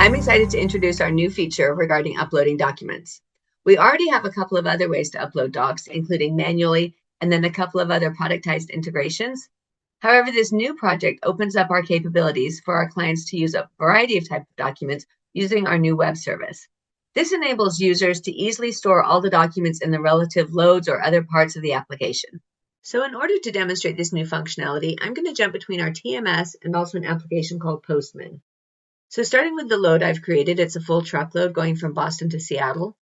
I'm excited to introduce our new feature regarding uploading documents. We already have a couple of other ways to upload docs, including manually and then a couple of other productized integrations. However, this new project opens up our capabilities for our clients to use a variety of types of documents using our new web service. This enables users to easily store all the documents in the relative loads or other parts of the application. So in order to demonstrate this new functionality, I'm going to jump between our TMS and also an application called Postman. So starting with the load I've created, it's a full truckload going from Boston to Seattle.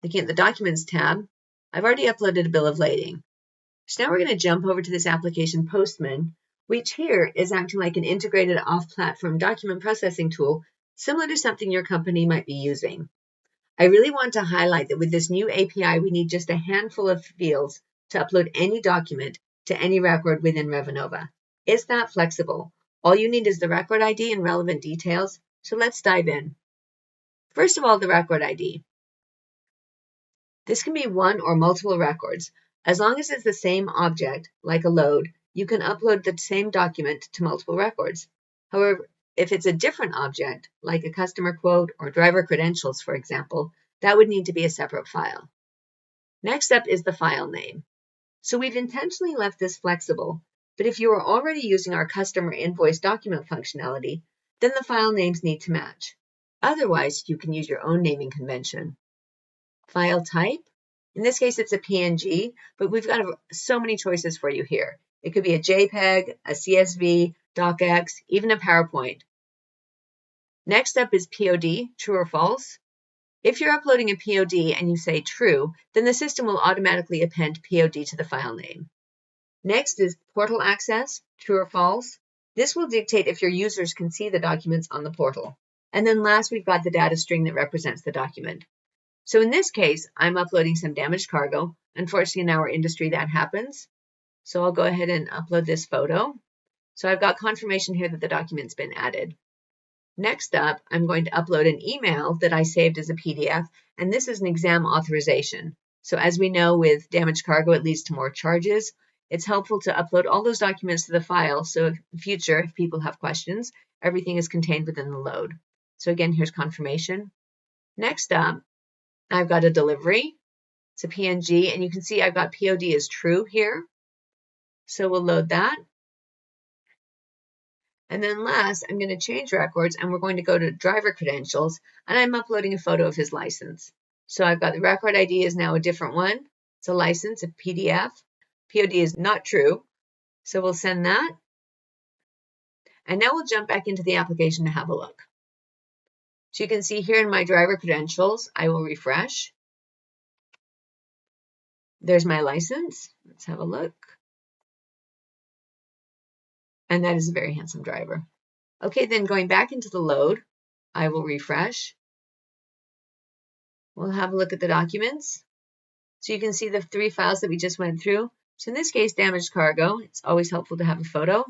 Looking at the Documents tab, I've already uploaded a bill of lading. So now we're going to jump over to this application Postman, which here is acting like an integrated off-platform document processing tool, similar to something your company might be using. I really want to highlight that with this new API, we need just a handful of fields to upload any document to any record within Revenova. It's that flexible. All you need is the record ID and relevant details, so let's dive in. First of all, the record ID. This can be one or multiple records. As long as it's the same object, like a load, you can upload the same document to multiple records. However, if it's a different object, like a customer quote or driver credentials, for example, that would need to be a separate file. Next up is the file name. So we've intentionally left this flexible, but if you are already using our customer invoice document functionality, then the file names need to match. Otherwise, you can use your own naming convention. File type. In this case, it's a PNG, but we've got so many choices for you here. It could be a JPEG, a CSV, DocX, even a PowerPoint. Next up is POD, true or false. If you're uploading a POD and you say true, then the system will automatically append POD to the file name. Next is portal access, true or false. This will dictate if your users can see the documents on the portal. And then last, we've got the data string that represents the document. So in this case, I'm uploading some damaged cargo. Unfortunately, in our industry, that happens. So I'll go ahead and upload this photo. So I've got confirmation here that the document's been added. Next up, I'm going to upload an email that I saved as a PDF, and this is an exam authorization. So as we know, with damaged cargo, it leads to more charges. It's helpful to upload all those documents to the file, so in the future, if people have questions, everything is contained within the load. So again, here's confirmation. Next up, I've got a delivery. It's a PNG, and you can see I've got POD as true here. So we'll load that. And then last, I'm going to change records, and we're going to go to driver credentials, and I'm uploading a photo of his license. So I've got the record ID is now a different one. It's a license, a PDF. POD is not true. So we'll send that. And now we'll jump back into the application to have a look. So you can see here in my driver credentials, I will refresh. There's my license. Let's have a look. And that is a very handsome driver. Okay, then going back into the load, I will refresh. We'll have a look at the documents. So you can see the 3 files that we just went through. So in this case, damaged cargo. It's always helpful to have a photo,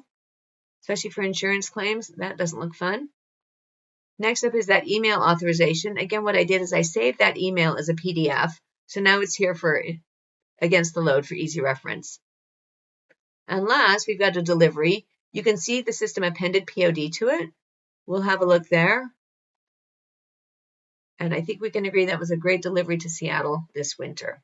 especially for insurance claims. That doesn't look fun. Next up is that email authorization. Again, what I did is I saved that email as a PDF. So now it's here for against the load for easy reference. And last, we've got a delivery. You can see the system appended POD to it. We'll have a look there. And I think we can agree that was a great delivery to Seattle this winter.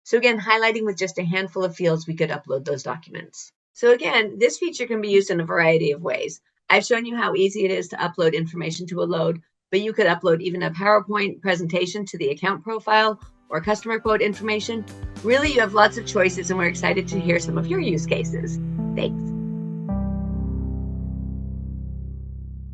So again, highlighting with just a handful of fields, we could upload those documents. So again, this feature can be used in a variety of ways. I've shown you how easy it is to upload information to a load, but you could upload even a PowerPoint presentation to the account profile or customer quote information. Really, you have lots of choices, and we're excited to hear some of your use cases. Thanks.